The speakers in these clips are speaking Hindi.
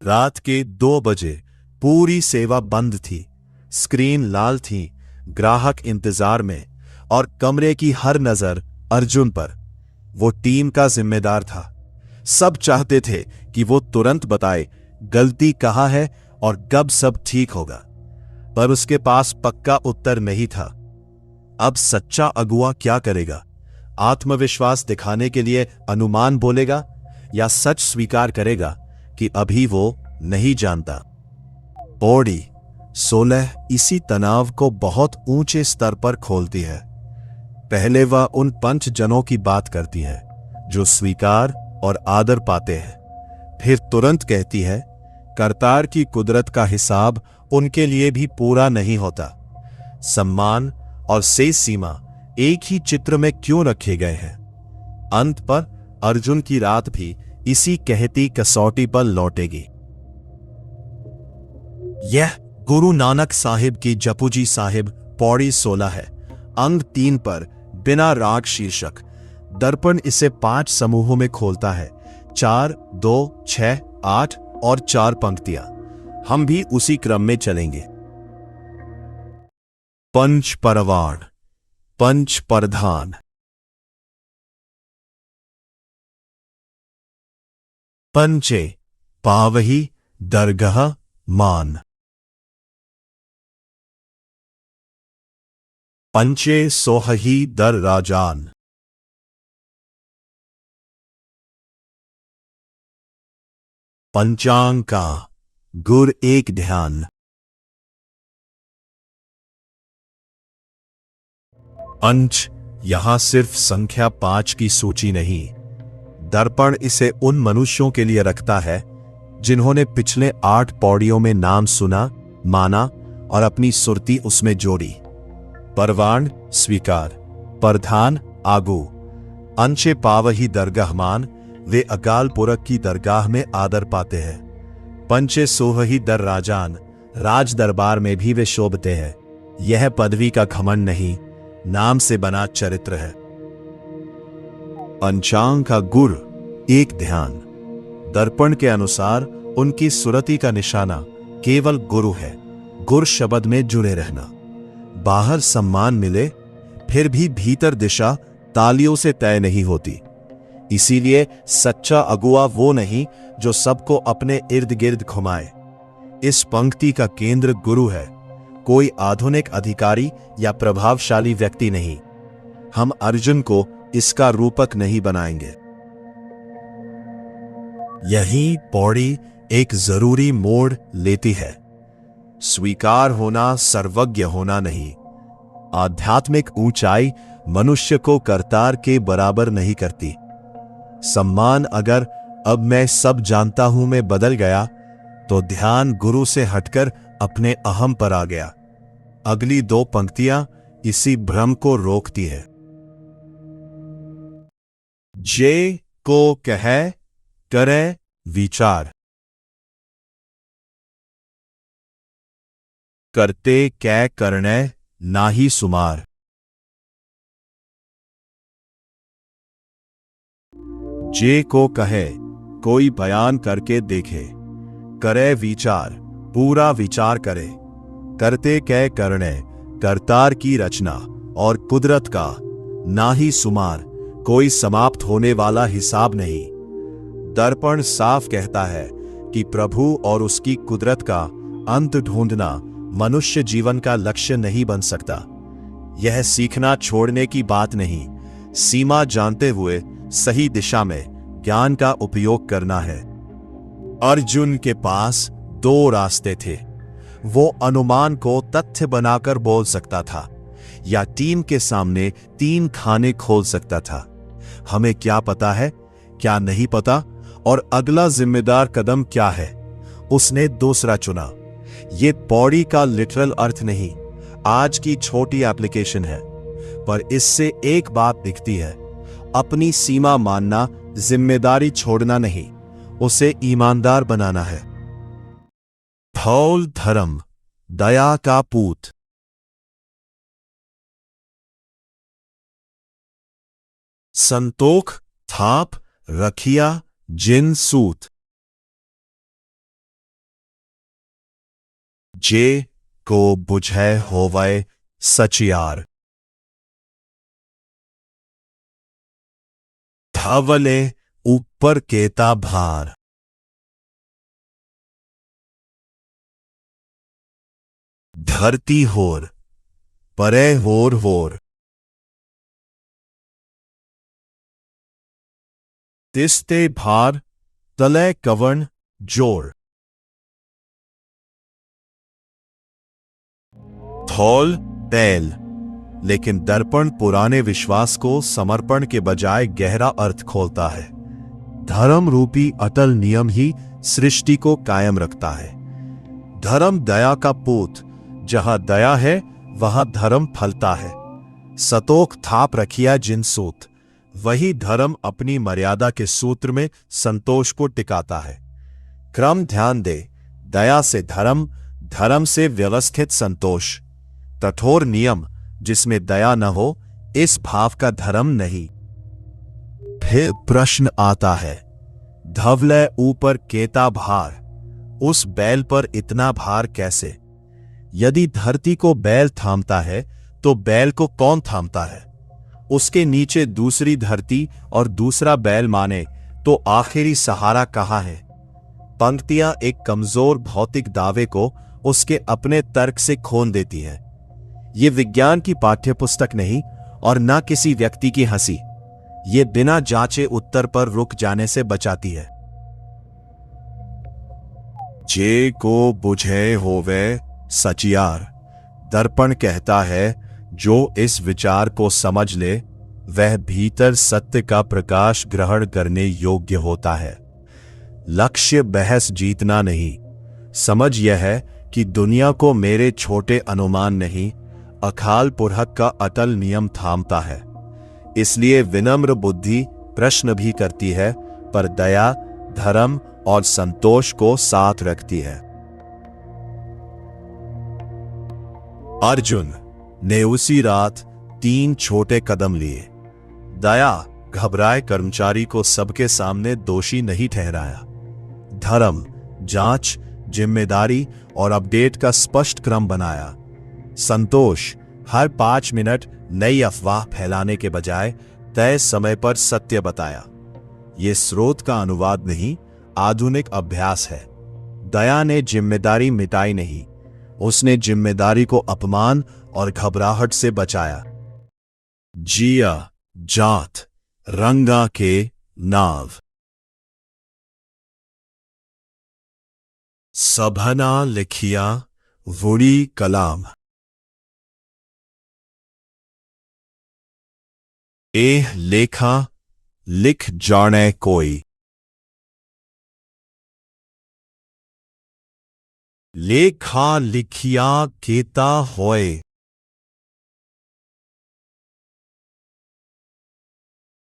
रात के 2 बजे पूरी सेवा बंद थी। स्क्रीन लाल थी, ग्राहक इंतजार में, और कमरे की हर नजर अर्जुन पर। वो टीम का जिम्मेदार था। सब चाहते थे कि वो तुरंत बताए गलती कहाँ है और कब सब ठीक होगा, पर उसके पास पक्का उत्तर नहीं था। अब सच्चा अगुआ क्या करेगा? आत्मविश्वास दिखाने के लिए अनुमान बोलेगा या सच स्वीकार करेगा कि अभी वो नहीं जानता? पौड़ी 16 इसी तनाव को बहुत ऊंचे स्तर पर खोलती है। पहले वह उन 5 जनों की बात करती है जो स्वीकार और आदर पाते हैं। फिर तुरंत कहती है करतार की कुदरत का हिसाब उनके लिए भी पूरा नहीं होता। सम्मान और शेष सीमा एक ही चित्र में क्यों रखे गए हैं? अंत पर अर्जुन की रात भी इसी कहती कसौटी पर लौटेगी। यह गुरु नानक साहिब की जपुजी साहिब पौड़ी 16 है। अंग 3 पर बिना राग शीर्षक। दर्पण इसे 5 समूहों में खोलता है, 4, 2, 6, 8 और 4 पंक्तियां। हम भी उसी क्रम में चलेंगे। पंच परवाण, पंच परधान। पंचे पावही दरगह मान। पंचे सोहही दर राजान। पंचांग का गुर एक ध्यान। अंश यहां सिर्फ संख्या 5 की सूची नहीं। दर्पण इसे उन मनुष्यों के लिए रखता है जिन्होंने पिछले 8 पौड़ियों में नाम सुना, माना और अपनी सुरती उसमें जोड़ी। परवान स्वीकार, परधान आगू। अंशे पावही दरगाहमान, वे अकाल पुरख की दरगाह में आदर पाते हैं। पंचे सोहही दर राजान, राज दरबार में भी वे शोभते हैं। यह पदवी का घमंड नहीं, नाम से बना चरित्र है। पंचांग का गुर एक ध्यान। दर्पण के अनुसार उनकी सुरती का निशाना केवल गुरु है। गुर शब्द में जुड़े रहना। बाहर सम्मान मिले फिर भी भीतर दिशा तालियों से तय नहीं होती। इसीलिए सच्चा अगुआ वो नहीं जो सबको अपने इर्द गिर्द घुमाए। इस पंक्ति का केंद्र गुरु है, कोई आधुनिक अधिकारी या प्रभावशाली व्यक्ति नहीं। हम अर्जुन को इसका रूपक नहीं बनाएंगे। यही पौड़ी एक जरूरी मोड़ लेती है। स्वीकार होना सर्वज्ञ होना नहीं। आध्यात्मिक ऊंचाई मनुष्य को करतार के बराबर नहीं करती। सम्मान अगर अब मैं सब जानता हूं में बदल गया तो ध्यान गुरु से हटकर अपने अहम पर आ गया। अगली 2 पंक्तियां इसी भ्रम को रोकती है। जे को कहे करे विचार, करते कै करने नाही सुमार। जे को कहे कोई बयान करके देखे, करे विचार पूरा विचार करे। करते कै करने करतार की रचना और कुदरत का, ना ही सुमार कोई समाप्त होने वाला हिसाब नहीं। दर्पण साफ कहता है कि प्रभु और उसकी कुदरत का अंत ढूंढना मनुष्य जीवन का लक्ष्य नहीं बन सकता। यह सीखना छोड़ने की बात नहीं, सीमा जानते हुए सही दिशा में ज्ञान का उपयोग करना है। अर्जुन के पास 2 रास्ते थे। वो अनुमान को तथ्य बनाकर बोल सकता था या टीम के सामने 3 खाने खोल सकता था। हमें क्या पता है, क्या नहीं पता और अगला जिम्मेदार कदम क्या है? उसने दूसरा चुना। ये पौड़ी का लिटरल अर्थ नहीं, आज की छोटी एप्लीकेशन है, पर इससे एक बात दिखती है, अपनी सीमा मानना जिम्मेदारी छोड़ना नहीं, उसे ईमानदार बनाना है। धौल धर्म दया का पूत। संतोख थाप रखिया जिन सूत। जे को बुझै होवै सचियार। धवले ऊपर केता भार। धरती होर परे होर होर। तिस्ते भार तले कवण जोर। थौल बैल, लेकिन दर्पण पुराने विश्वास को समर्पण के बजाय गहरा अर्थ खोलता है। धर्म रूपी अटल नियम ही सृष्टि को कायम रखता है। धर्म दया का पूत, जहां दया है वहां धर्म फलता है। सतोख थाप रखिया जिन सूत, वही धर्म अपनी मर्यादा के सूत्र में संतोष को टिकाता है। क्रम ध्यान दे, दया से धर्म, धर्म से व्यवस्थित संतोष। कठोर नियम जिसमें दया न हो, इस भाव का धर्म नहीं। फिर प्रश्न आता है, धवले ऊपर केता भार, उस बैल पर इतना भार कैसे? यदि धरती को बैल थामता है तो बैल को कौन थामता है? उसके नीचे दूसरी धरती और दूसरा बैल माने तो आखिरी सहारा कहाँ है? पंक्तियां एक कमजोर भौतिक दावे को उसके अपने तर्क से खोन देती है। ये विज्ञान की पाठ्यपुस्तक नहीं और न किसी व्यक्ति की हंसी। ये बिना जांचे उत्तर पर रुक जाने से बचाती है। जे को बुझे होवे सचियार। दर्पण कहता है, जो इस विचार को समझ ले वह भीतर सत्य का प्रकाश ग्रहण करने योग्य होता है। लक्ष्य बहस जीतना नहीं, समझ यह है कि दुनिया को मेरे छोटे अनुमान नहीं, अकाल पुरख का अटल नियम थामता है। इसलिए विनम्र बुद्धि प्रश्न भी करती है, पर दया, धर्म और संतोष को साथ रखती है। अर्जुन ने उसी रात 3 छोटे कदम लिए। दया घबराए कर्मचारी को सबके सामने दोषी नहीं ठहराया। धर्म जांच, जिम्मेदारी और अपडेट का स्पष्ट क्रम बनाया। संतोष हर 5 मिनट नई अफवाह फैलाने के बजाय तय समय पर सत्य बताया। यह स्रोत का अनुवाद नहीं, आधुनिक अभ्यास है। दया ने जिम्मेदारी मिटाई नहीं, उसने जिम्मेदारी को अपमान और घबराहट से बचाया। जिया जात रंगा के नाव। सभना लिखिया वुड़ी कलाम। एह लेखा लिख जाने कोई। लेखा लिखिया केता होए।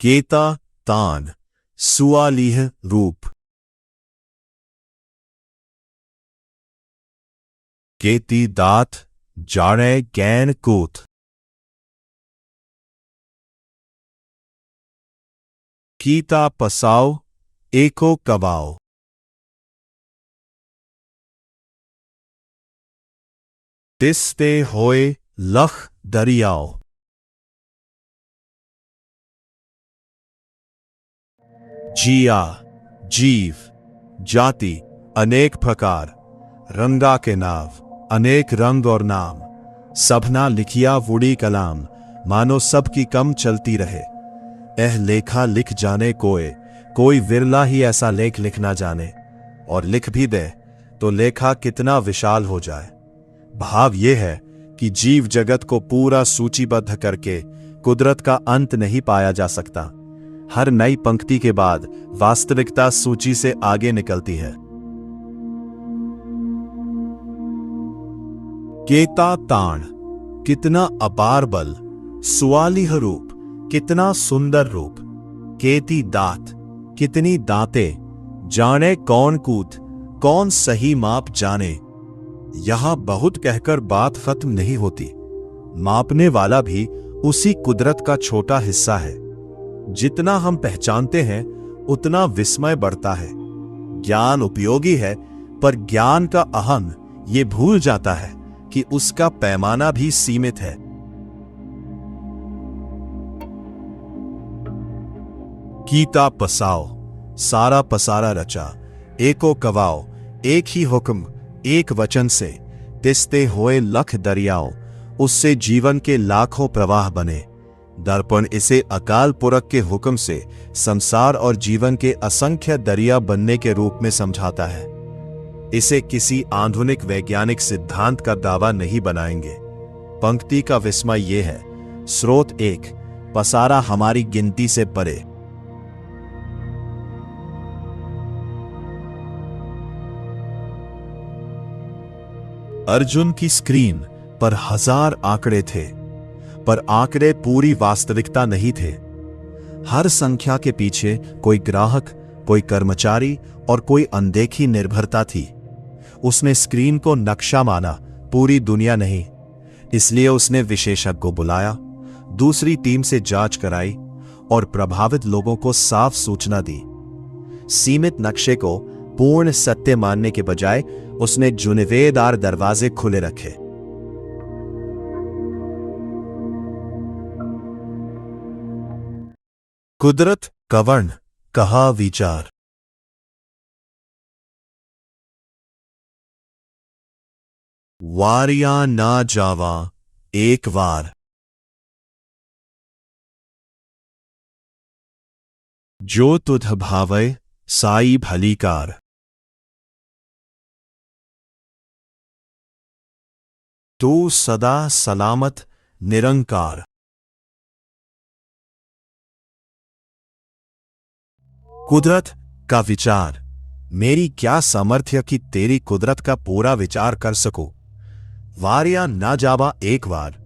केता तान सुआलीह रूप। केती दात जाने गैन कूत। कीता पसाओ एको कवाओ। तिस्ते होए लख दरियाओ। जिया जीव जाति अनेक प्रकार, रंगा के नाव अनेक रंग और नाम। सबना लिखिया वुड़ी कलाम, मानो सबकी कम चलती रहे। एह लेखा लिख जाने कोई विरला ही ऐसा लेख लिखना जाने, और लिख भी दे तो लेखा कितना विशाल हो जाए। भाव यह है कि जीव जगत को पूरा सूचीबद्ध करके कुदरत का अंत नहीं पाया जा सकता। हर नई पंक्ति के बाद वास्तविकता सूची से आगे निकलती है। केता ताण कितना अपार बल, सुआलीह रूप कितना सुंदर रूप। केती दात कितनी दांतें, जाने कौन कूत कौन सही माप जाने। यहां बहुत कहकर बात खत्म नहीं होती। मापने वाला भी उसी कुदरत का छोटा हिस्सा है। जितना हम पहचानते हैं उतना विस्मय बढ़ता है। ज्ञान उपयोगी है, पर ज्ञान का अहंग ये भूल जाता है कि उसका पैमाना भी सीमित है। कीता पसाओ, सारा पसारा रचा, एको कवाओ, एक ही हुक्म एक वचन से, तिस्ते होए लख दरियाओं, उससे जीवन के लाखों प्रवाह बने। दर्पण इसे अकाल पुरख के हुक्म से संसार और जीवन के असंख्य दरिया बनने के रूप में समझाता है। इसे किसी आधुनिक वैज्ञानिक सिद्धांत का दावा नहीं बनाएंगे। पंक्ति का विस्मय यह है, स्रोत 1, पसारा हमारी गिनती से परे। अर्जुन की स्क्रीन पर 1000 आंकड़े थे, पर आंकड़े पूरी वास्तविकता नहीं थे। हर संख्या के पीछे कोई ग्राहक, कोई कर्मचारी और कोई अनदेखी निर्भरता थी। उसने स्क्रीन को नक्शा माना, पूरी दुनिया नहीं। इसलिए उसने विशेषज्ञ को बुलाया, दूसरी टीम से जांच कराई और प्रभावित लोगों को साफ सूचना दी। सीमित नक्शे को पूर्ण सत्य मानने के बजाय उसने जुनिवेदार दरवाजे खुले रखे। कुदरत कवर्ण कहा विचार। वारिया ना जावा एक वार, जो तुध भावै साई भलीकार। तू सदा सलामत निरंकार। कुदरत का विचार। मेरी क्या सामर्थ्य कि तेरी कुदरत का पूरा विचार कर सकूं। वारिया ना जावा एक बार,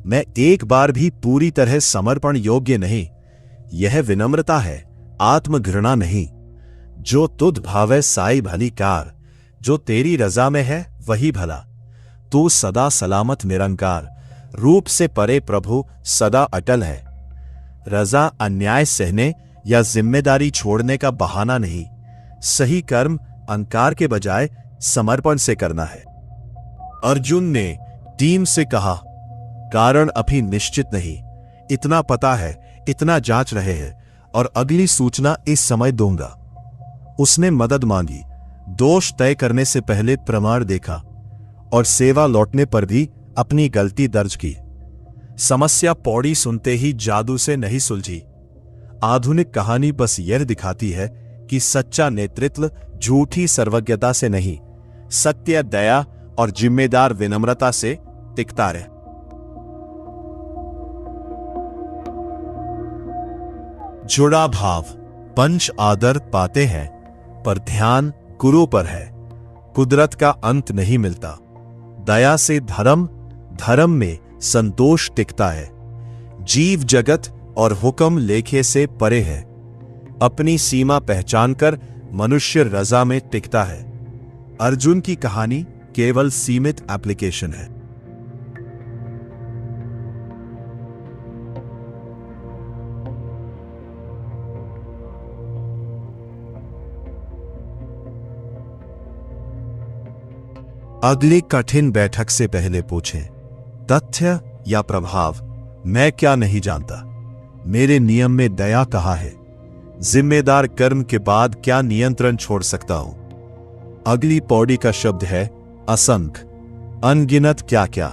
मैं एक बार भी पूरी तरह समर्पण योग्य नहीं। यह विनम्रता है, आत्मघृणा नहीं। जो तुध भावे साई भलीकार, जो तेरी रजा में है वही भला। तू सदा सलामत निरंकार, रूप से परे प्रभु सदा अटल है। रजा अन्याय सहने या जिम्मेदारी छोड़ने का बहाना नहीं। सही कर्म अहंकार के बजाय समर्पण से करना है। अर्जुन ने टीम से कहा, कारण अभी निश्चित नहीं, इतना पता है, इतना जांच रहे हैं और अगली सूचना इस समय दूंगा। उसने मदद मांगी, दोष तय करने से पहले प्रमाण देखा और सेवा लौटने पर भी अपनी गलती दर्ज की। समस्या पौड़ी सुनते ही जादू से नहीं सुलझी। आधुनिक कहानी बस यह दिखाती है कि सच्चा नेतृत्व झूठी सर्वज्ञता से नहीं, सत्य, दया और जिम्मेदार विनम्रता से टिकता रहे। जुड़ा भाव। पंच आदर पाते हैं पर ध्यान गुरु पर है। कुदरत का अंत नहीं मिलता। दया से धर्म, धर्म में संतोष टिकता है। जीव जगत और हुक्म लेखे से परे है। अपनी सीमा पहचानकर मनुष्य रजा में टिकता है। अर्जुन की कहानी केवल सीमित एप्लीकेशन है। अगली कठिन बैठक से पहले पूछें, तथ्य या प्रभाव? मैं क्या नहीं जानता। मेरे नियम में दया कहाँ है? जिम्मेदार कर्म के बाद क्या नियंत्रण छोड़ सकता हूं? अगली पौड़ी का शब्द है असंख्य, अनगिनत क्या क्या।